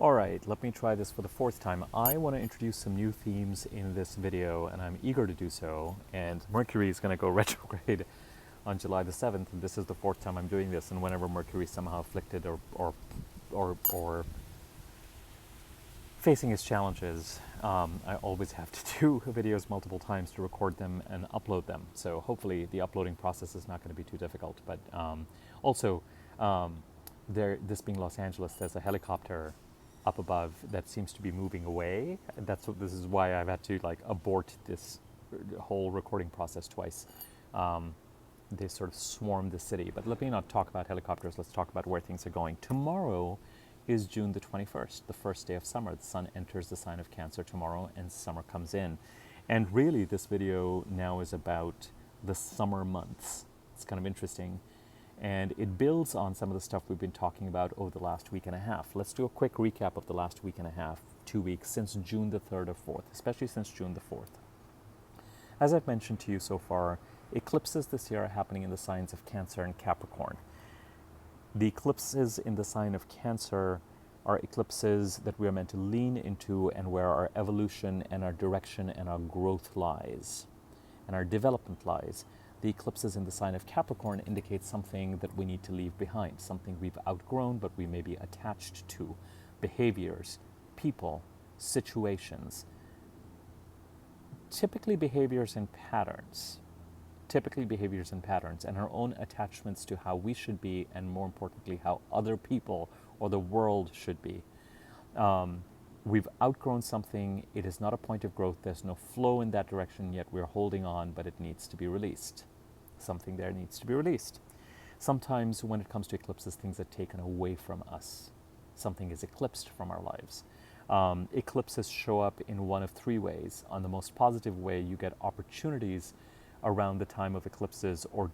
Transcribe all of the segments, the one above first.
All right, let me try this for the fourth time. I want to introduce some new themes in this video, and I'm eager to do so. And Mercury is going to go retrograde on July the 7th, and this is the fourth time I'm doing this. And whenever Mercury is somehow afflicted or facing his challenges, I always have to do videos multiple times to record them and upload them. So hopefully the uploading process is not going to be too difficult. But also, this being Los Angeles, there's a helicopter up above that seems to be moving away. This is why I've had to abort this whole recording process twice. They sort of swarm the city. But let me not talk about helicopters. Let's talk about where things are going. Tomorrow is June the 21st, the first day of summer. The sun enters the sign of Cancer tomorrow and summer comes in. And really this video now is about the summer months. It's kind of interesting. And it builds on some of the stuff we've been talking about over the last week and a half. Let's do a quick recap of the last week and a half, 2 weeks, since June the 3rd or 4th, especially since June the 4th. As I've mentioned to you so far, eclipses this year are happening in the signs of Cancer and Capricorn. The eclipses in the sign of Cancer are eclipses that we are meant to lean into and where our evolution and our direction and our growth lies, and our development lies. The eclipses in the sign of Capricorn indicate something that we need to leave behind, something we've outgrown but we may be attached to, behaviors, people, situations, typically behaviors and patterns, and our own attachments to how we should be, and more importantly, how other people or the world should be. We've outgrown something. It is not a point of growth. There's no flow in that direction yet. We're holding on, but it needs to be released. Something there needs to be released. Sometimes when it comes to eclipses, things are taken away from us. Something is eclipsed from our lives. Eclipses show up in one of three ways. On the most positive way, you get opportunities around the time of eclipses or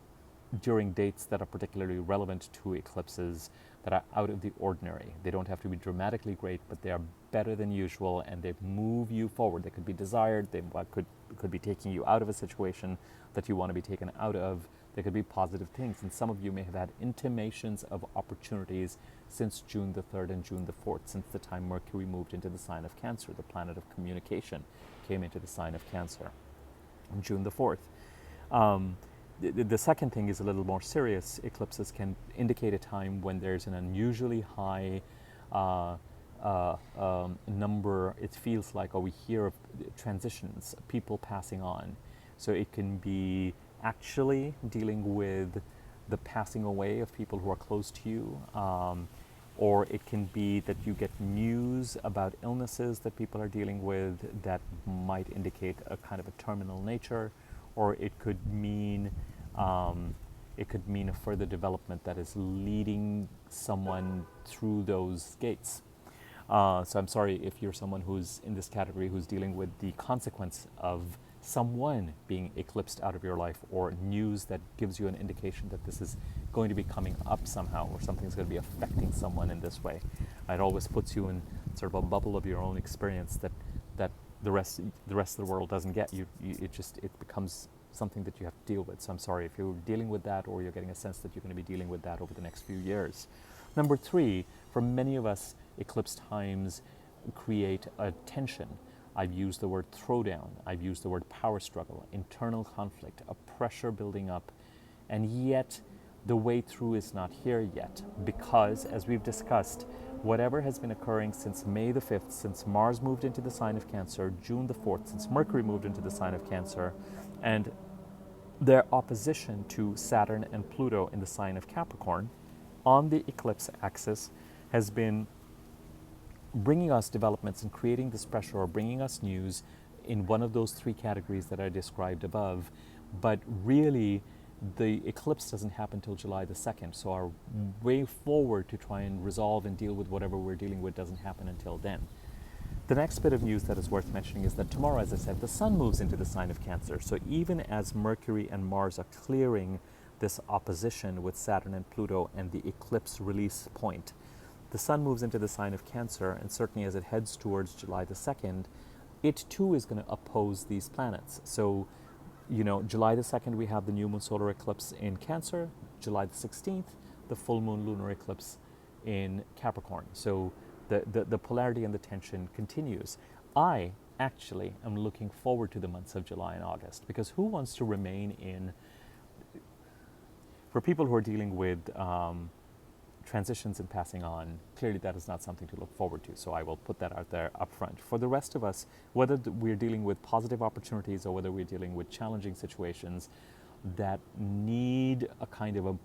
during dates that are particularly relevant to eclipses that are out of the ordinary. They don't have to be dramatically great, but they are better than usual and they move you forward. They could be desired, they could be taking you out of a situation that you want to be taken out of. They could be positive things, and some of you may have had intimations of opportunities since June the 3rd and June the 4th, since the time Mercury moved into the sign of Cancer. The planet of communication came into the sign of Cancer on June the 4th. The second thing is a little more serious. Eclipses can indicate a time when there's an unusually high number, it feels like, or we hear of transitions, people passing on. So it can be actually dealing with the passing away of people who are close to you, or it can be that you get news about illnesses that people are dealing with that might indicate a kind of a terminal nature, or it could mean a further development that is leading someone through those gates. So I'm sorry if you're someone who's in this category who's dealing with the consequence of someone being eclipsed out of your life, or news that gives you an indication that this is going to be coming up somehow, or something's going to be affecting someone in this way. It always puts you in sort of a bubble of your own experience that the rest of the world doesn't get. It becomes something that you have to deal with. So I'm sorry if you're dealing with that, or you're getting a sense that you're going to be dealing with that over the next few years. Number three, for many of us, eclipse times create a tension. I've used the word throwdown. I've used the word power struggle, internal conflict, a pressure building up, and yet the way through is not here yet, because, as we've discussed, whatever has been occurring since May the 5th, since Mars moved into the sign of Cancer, June the 4th, since Mercury moved into the sign of Cancer, and their opposition to Saturn and Pluto in the sign of Capricorn on the eclipse axis has been bringing us developments and creating this pressure, or bringing us news in one of those three categories that I described above. But really, the eclipse doesn't happen till July the 2nd, so our way forward to try and resolve and deal with whatever we're dealing with doesn't happen until then. The next bit of news that is worth mentioning is that tomorrow, as I said, the sun moves into the sign of Cancer. So even as Mercury and Mars are clearing this opposition with Saturn and Pluto and the eclipse release point, the sun moves into the sign of Cancer, and certainly as it heads towards July the 2nd, it too is going to oppose these planets. So, July the 2nd, we have the new moon solar eclipse in Cancer. July the 16th, the full moon lunar eclipse in Capricorn. So The polarity and the tension continues. I actually am looking forward to the months of July and August, because who wants to remain in, for people who are dealing with transitions and passing on, clearly that is not something to look forward to. So I will put that out there up front. For the rest of us, whether we're dealing with positive opportunities or whether we're dealing with challenging situations that need a kind of a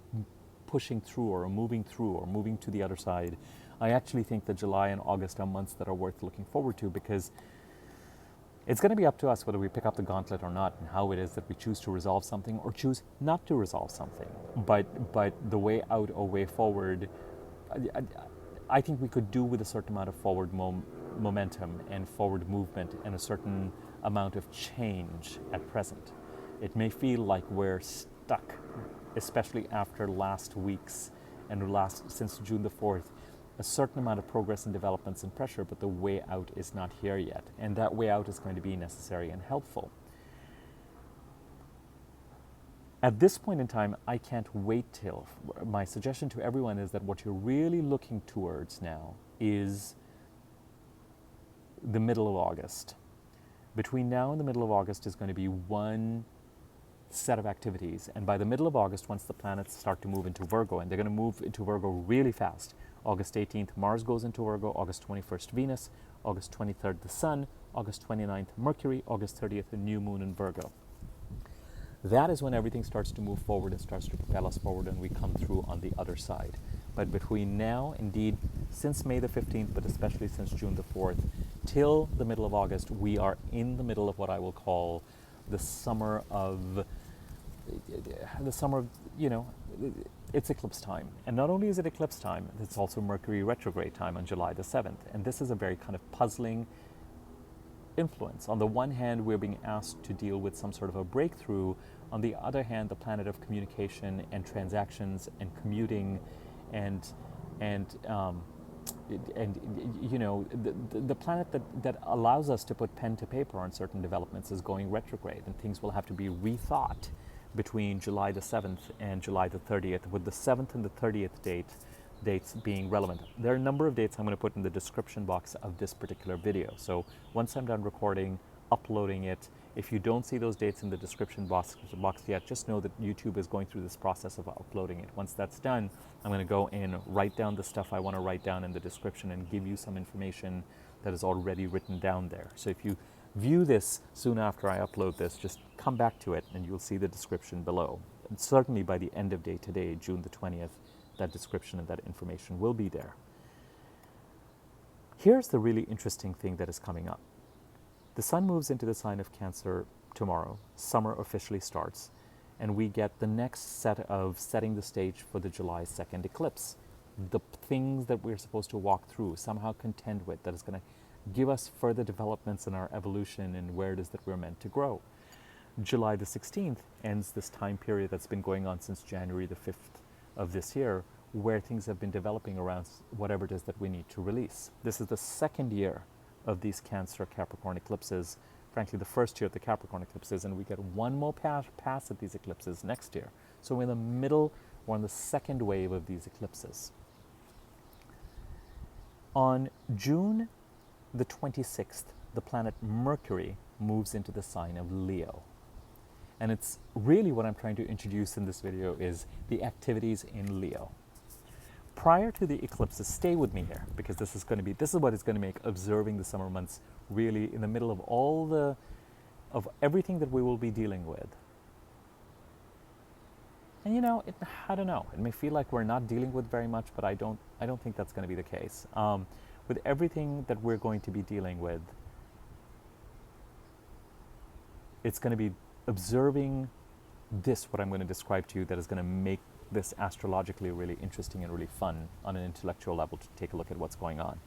pushing through or a moving through or moving to the other side, I actually think that July and August are months that are worth looking forward to, because it's going to be up to us whether we pick up the gauntlet or not, and how it is that we choose to resolve something or choose not to resolve something. But the way out or way forward, I think we could do with a certain amount of forward momentum and forward movement and a certain amount of change at present. It may feel like we're stuck, especially after last week's and since June the 4th, a certain amount of progress and developments and pressure, but the way out is not here yet. And that way out is going to be necessary and helpful. At this point in time, I can't wait till, my suggestion to everyone is that what you're really looking towards now is the middle of August. Between now and the middle of August is going to be one set of activities. And by the middle of August, once the planets start to move into Virgo, and they're going to move into Virgo really fast, August 18th, Mars goes into Virgo, August 21st, Venus, August 23rd, the Sun, August 29th, Mercury, August 30th, the new moon in Virgo. That is when everything starts to move forward and starts to propel us forward, and we come through on the other side. But between now, indeed, since May the 15th, but especially since June the 4th, till the middle of August, we are in the middle of what I will call the summer of, it's eclipse time. And not only is it eclipse time, it's also Mercury Retrograde time on July the 7th. And this is a very kind of puzzling influence. On the one hand, we're being asked to deal with some sort of a breakthrough. On the other hand, the planet of communication and transactions and commuting and the planet that allows us to put pen to paper on certain developments is going retrograde, and things will have to be rethought between July the 7th and July the 30th, with the 7th and the 30th dates being relevant. There are a number of dates I'm going to put in the description box of this particular video. So once I'm done recording, uploading it, if you don't see those dates in the description box yet, just know that YouTube is going through this process of uploading it. Once that's done, I'm going to go in, write down the stuff I want to write down in the description, and give you some information that is already written down there. So if you view this soon after I upload this, just come back to it and you'll see the description below. And certainly by the end of day today, June the 20th, that description and that information will be there. Here's the really interesting thing that is coming up. The sun moves into the sign of Cancer tomorrow. Summer officially starts, and we get the next set of setting the stage for the July 2nd eclipse. The things that we're supposed to walk through, somehow contend with, that is going to give us further developments in our evolution and where it is that we're meant to grow. July the 16th ends this time period that's been going on since January the 5th of this year, where things have been developing around whatever it is that we need to release. This is the second year of these Cancer Capricorn eclipses, frankly the first year of the Capricorn eclipses, and we get one more pass at these eclipses next year. So we're in the middle, or in the second wave of these eclipses. On June the 26th, the planet Mercury moves into the sign of Leo. And it's really what I'm trying to introduce in this video is the activities in Leo. Prior to the eclipses, stay with me here, because this is what is going to make observing the summer months really in the middle of everything that we will be dealing with. And I don't know, it may feel like we're not dealing with very much, but I don't think that's going to be the case. With everything that we're going to be dealing with, it's going to be observing this, what I'm going to describe to you, that is going to make this astrologically really interesting and really fun on an intellectual level to take a look at what's going on.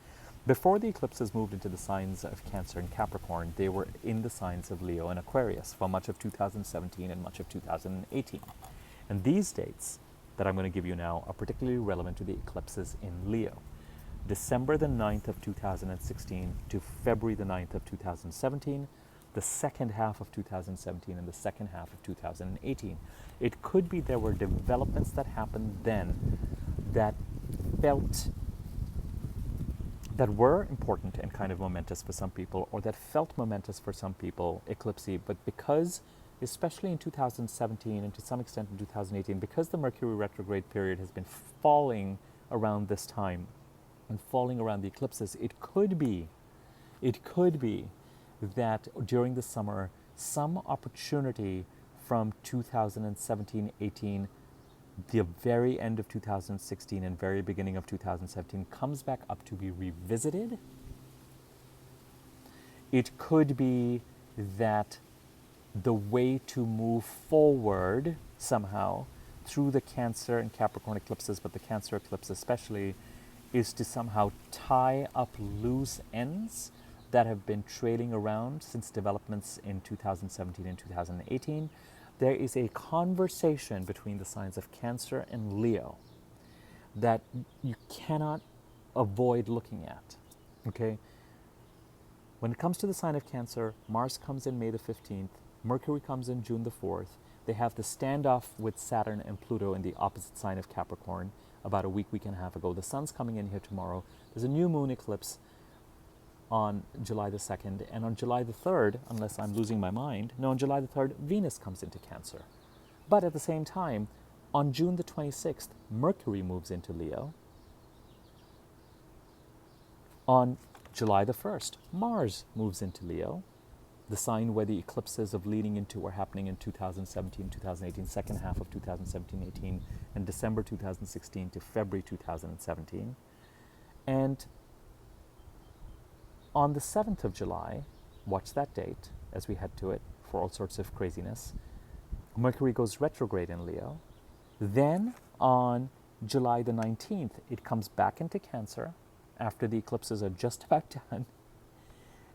Before the eclipses moved into the signs of Cancer and Capricorn, they were in the signs of Leo and Aquarius for much of 2017 and much of 2018. And these dates that I'm going to give you now are particularly relevant to the eclipses in Leo. December the 9th of 2016 to February the 9th of 2017, the second half of 2017 and the second half of 2018. It could be there were developments that happened then that felt that were important and kind of momentous for some people, or that felt momentous for some people, eclipsy, but because, especially in 2017 and to some extent in 2018, because the Mercury retrograde period has been falling around this time and falling around the eclipses, it could be that during the summer, some opportunity from 2017-18, the very end of 2016 and very beginning of 2017 comes back up to be revisited. It could be that the way to move forward somehow through the Cancer and Capricorn eclipses, but the Cancer eclipse especially, is to somehow tie up loose ends that have been trailing around since developments in 2017 and 2018. There is a conversation between the signs of Cancer and Leo that you cannot avoid looking at, okay? When it comes to the sign of Cancer, Mars comes in May the 15th, Mercury comes in June the 4th. They have the standoff with Saturn and Pluto in the opposite sign of Capricorn about a week and a half ago. The sun's coming in here tomorrow. There's a new moon eclipse on July the 2nd, and on July the 3rd, unless I'm losing my mind, no, on July the 3rd, Venus comes into Cancer. But at the same time, on June the 26th, Mercury moves into Leo. On July the 1st, Mars moves into Leo, the sign where the eclipses of leading into are happening in 2017, 2018, second half of 2017-18, and December 2016 to February 2017. And on the 7th of July, watch that date as we head to it for all sorts of craziness, Mercury goes retrograde in Leo. Then on July the 19th, it comes back into Cancer after the eclipses are just about done.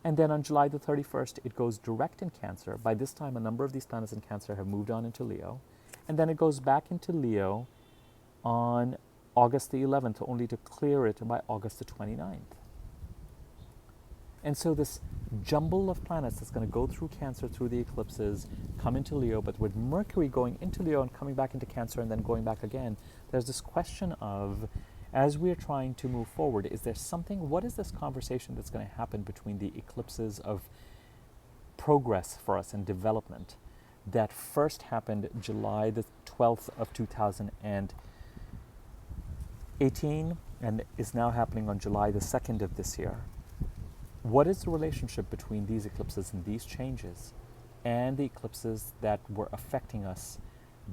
And then on July the 31st, it goes direct in Cancer. By this time, a number of these planets in Cancer have moved on into Leo. And then it goes back into Leo on August the 11th, only to clear it by August the 29th. And so this jumble of planets that's going to go through Cancer, through the eclipses, come into Leo, but with Mercury going into Leo and coming back into Cancer and then going back again, there's this question of, as we're trying to move forward, is there something, what is this conversation that's going to happen between the eclipses of progress for us and development that first happened July the 12th of 2018 and is now happening on July the 2nd of this year? What is the relationship between these eclipses and these changes and the eclipses that were affecting us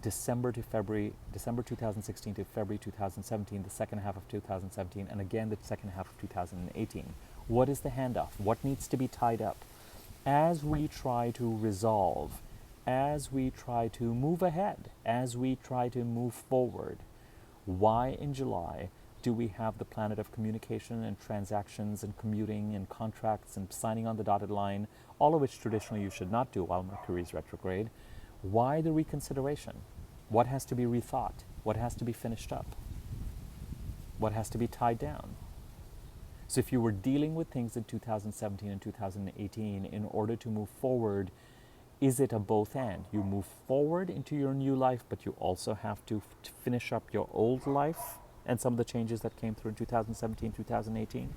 December 2016 to February 2017, the second half of 2017, and again the second half of 2018? What is the handoff? What needs to be tied up? As we try to resolve, as we try to move ahead, as we try to move forward, why in July do we have the planet of communication and transactions and commuting and contracts and signing on the dotted line, all of which traditionally you should not do while Mercury is retrograde? Why the reconsideration? What has to be rethought? What has to be finished up? What has to be tied down? So if you were dealing with things in 2017 and 2018 in order to move forward, is it a both and? You move forward into your new life, but you also have to finish up your old life and some of the changes that came through in 2017, 2018.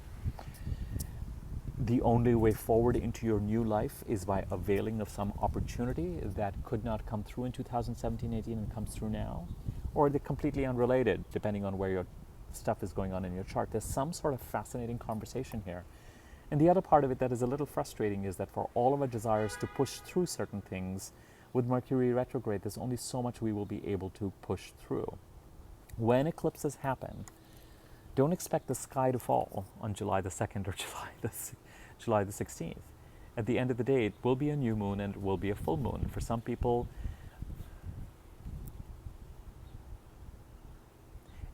The only way forward into your new life is by availing of some opportunity that could not come through in 2017, 18 and comes through now, or they're completely unrelated depending on where your stuff is going on in your chart. There's some sort of fascinating conversation here. And the other part of it that is a little frustrating is that for all of our desires to push through certain things, with Mercury retrograde, there's only so much we will be able to push through. When eclipses happen, don't expect the sky to fall on July the 2nd or July the 16th. At the end of the day, it will be a new moon and it will be a full moon. For some people,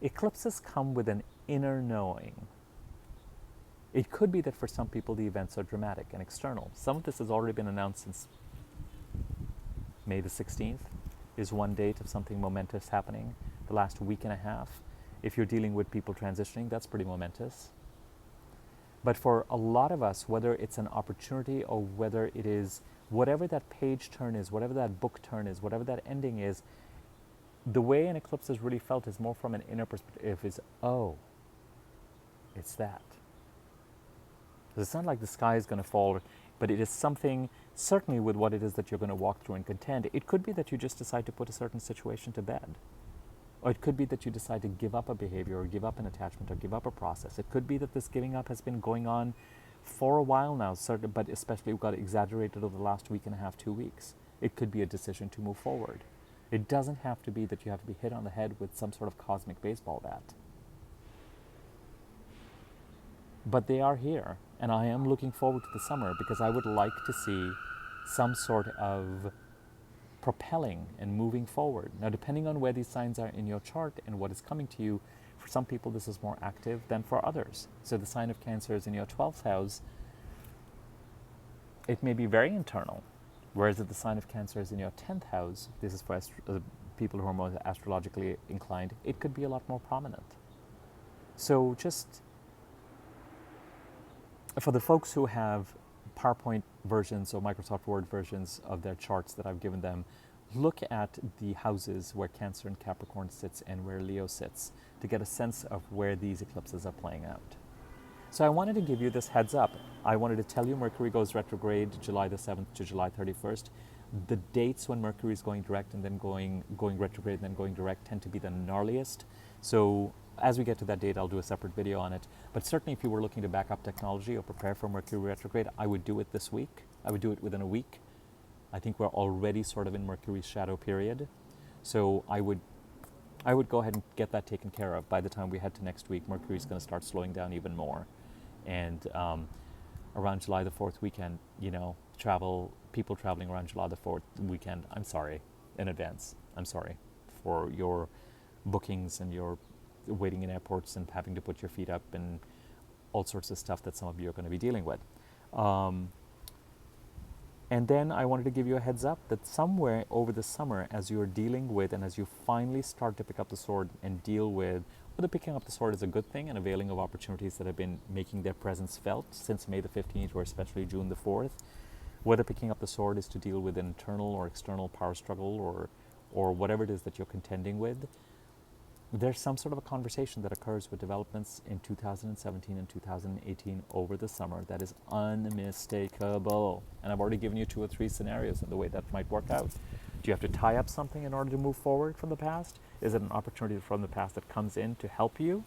eclipses come with an inner knowing. It could be that for some people the events are dramatic and external. Some of this has already been announced since May the 16th is one date of something momentous happening. The last week and a half, if you're dealing with people transitioning, that's pretty momentous. But for a lot of us, whether it's an opportunity or whether it is whatever that page turn is, whatever that book turn is, whatever that ending is, the way an eclipse is really felt is more from an inner perspective, is, oh, it's that. It's not like the sky is going to fall, but it is something, certainly with what it is that you're going to walk through and contend. It could be that you just decide to put a certain situation to bed. Or it could be that you decide to give up a behavior or give up an attachment or give up a process. It could be that this giving up has been going on for a while now, but especially got exaggerated over the last week and a half, 2 weeks. It could be a decision to move forward. It doesn't have to be that you have to be hit on the head with some sort of cosmic baseball bat. But they are here, and I am looking forward to the summer because I would like to see some sort of propelling and moving forward. Now, depending on where these signs are in your chart and what is coming to you, for some people this is more active than for others. So the sign of Cancer is in your 12th house. It may be very internal, whereas if the sign of Cancer is in your 10th house, this is for people who are more astrologically inclined, it could be a lot more prominent. So just for the folks who have PowerPoint versions or Microsoft Word versions of their charts that I've given them, look at the houses where Cancer and Capricorn sits and where Leo sits to get a sense of where these eclipses are playing out. So I wanted to give you this heads up. I wanted to tell you Mercury goes retrograde July the 7th to July 31st. The dates when Mercury is going direct and then going retrograde and then going direct tend to be the gnarliest. So as we get to that date, I'll do a separate video on it. But certainly if you were looking to back up technology or prepare for Mercury retrograde, I would do it this week. I would do it within a week. I think we're already sort of in Mercury's shadow period. So I would go ahead and get that taken care of. By the time we head to next week, Mercury's going to start slowing down even more. And around July the 4th weekend, people traveling around July the 4th weekend, I'm sorry in advance. I'm sorry for your bookings and your waiting in airports and having to put your feet up and all sorts of stuff that some of you are going to be dealing with. And then I wanted to give you a heads up that somewhere over the summer, as you're dealing with and as you finally start to pick up the sword and deal with, whether picking up the sword is a good thing and availing of opportunities that have been making their presence felt since May the 15th or especially June the 4th, whether picking up the sword is to deal with an internal or external power struggle or whatever it is that you're contending with, there's some sort of a conversation that occurs with developments in 2017 and 2018 over the summer that is unmistakable. And I've already given you 2 or 3 scenarios of the way that might work out. Do you have to tie up something in order to move forward from the past? Is it an opportunity from the past that comes in to help you?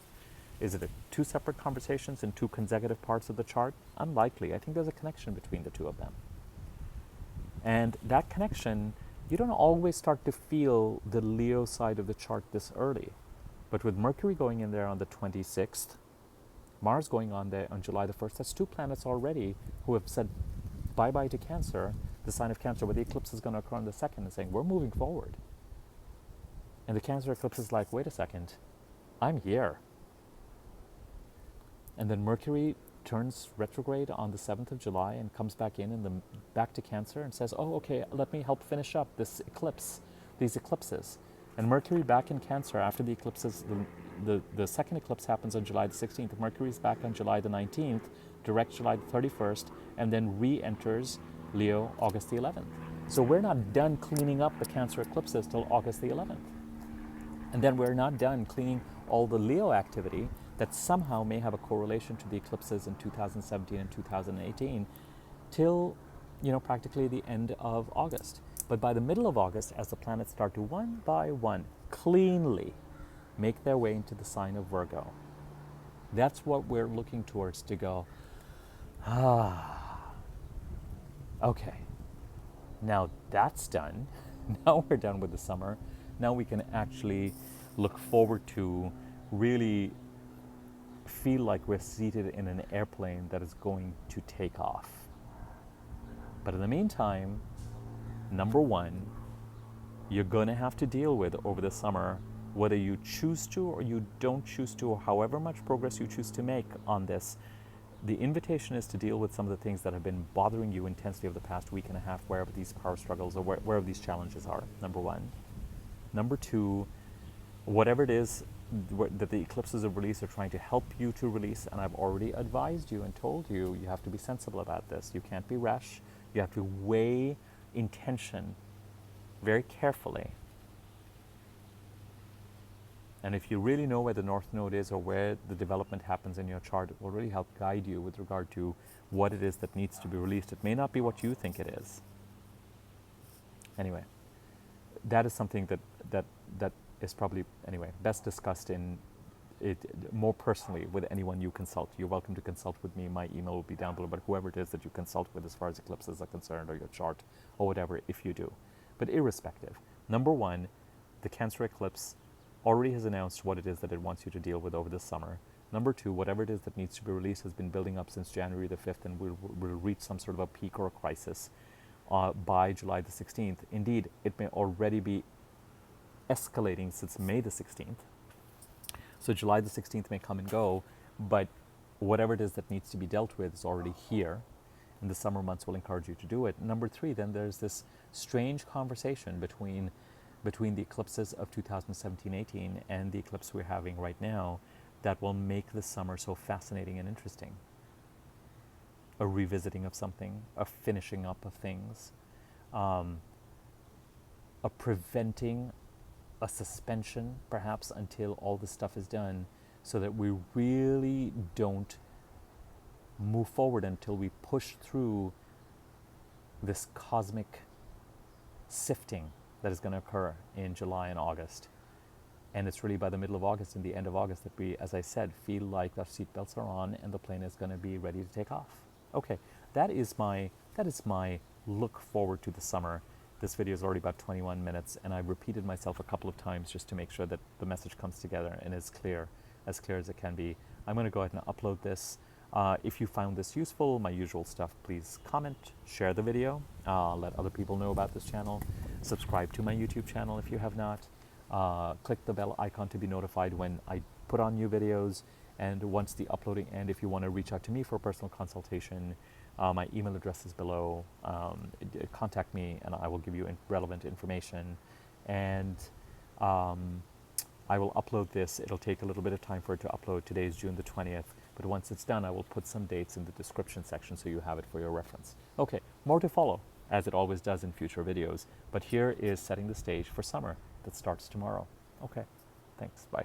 Is it 2 separate conversations in 2 consecutive parts of the chart? Unlikely. I think there's a connection between the 2 of them. And that connection, you don't always start to feel the Leo side of the chart this early. But with Mercury going in there on the 26th, Mars going on there on July the 1st, that's 2 planets already who have said bye-bye to Cancer, the sign of Cancer, where the eclipse is going to occur on the 2nd, and saying, we're moving forward. And the Cancer eclipse is like, wait a second, I'm here. And then Mercury turns retrograde on the 7th of July and comes back in back to Cancer and says, oh, okay, let me help finish up this eclipse, these eclipses. And Mercury back in Cancer after the eclipses, the second eclipse happens on July the 16th. Mercury's back on July the 19th, direct July the 31st, and then re-enters Leo August the 11th. So we're not done cleaning up the Cancer eclipses till August the 11th. And then we're not done cleaning all the Leo activity that somehow may have a correlation to the eclipses in 2017 and 2018 till, practically the end of August. But by the middle of August, as the planets start to one by one cleanly make their way into the sign of Virgo, that's what we're looking towards to go, okay, now that's done. Now we're done with the summer. Now we can actually look forward to really feel like we're seated in an airplane that is going to take off. But in the meantime, number 1, you're going to have to deal with over the summer, whether you choose to or you don't choose to, or however much progress you choose to make on this. The invitation is to deal with some of the things that have been bothering you intensely over the past week and a half, wherever these power struggles or wherever these challenges are, number 1. Number 2, whatever it is that the eclipses of release are trying to help you to release, and I've already advised you and told you, you have to be sensible about this. You can't be rash. You have to weigh intention very carefully. And if you really know where the North Node is or where the development happens in your chart, it will really help guide you with regard to what it is that needs to be released. It may not be what you think it is. Anyway, that is something that is probably, anyway, best discussed in it more personally with anyone you consult. You're welcome to consult with me. My email will be down below, but whoever it is that you consult with as far as eclipses are concerned, or your chart, or whatever, if you do. But irrespective, number one, the Cancer eclipse already has announced what it is that it wants you to deal with over the summer. Number two, whatever it is that needs to be released has been building up since January the 5th and will reach some sort of a peak or a crisis by July the 16th. Indeed, it may already be escalating since May the 16th. So July the 16th may come and go, but whatever it is that needs to be dealt with is already here, and the summer months will encourage you to do it. Number three, then there's this strange conversation between the eclipses of 2017-18 and the eclipse we're having right now that will make the summer so fascinating and interesting. A revisiting of something, a finishing up of things, a preventing, a suspension perhaps until all this stuff is done, so that we really don't move forward until we push through this cosmic sifting that is going to occur in July and August. And it's really by the middle of August and the end of August that we, as I said, feel like our seatbelts are on and the plane is going to be ready to take off. Okay, that is my look forward to the summer. This video is already about 21 minutes, and I've repeated myself a couple of times just to make sure that the message comes together and is clear as it can be. I'm going to go ahead and upload this. If you found this useful, my usual stuff, please comment, share the video, let other people know about this channel, subscribe to my YouTube channel if you have not, click the bell icon to be notified when I put on new videos, and once the uploading ends, if you want to reach out to me for a personal consultation, my email address is below. Contact me and I will give you relevant information. And I will upload this. It'll take a little bit of time for it to upload. Today is June the 20th. But once it's done, I will put some dates in the description section so you have it for your reference. Okay, more to follow, as it always does in future videos. But here is setting the stage for summer that starts tomorrow. Okay, thanks. Bye.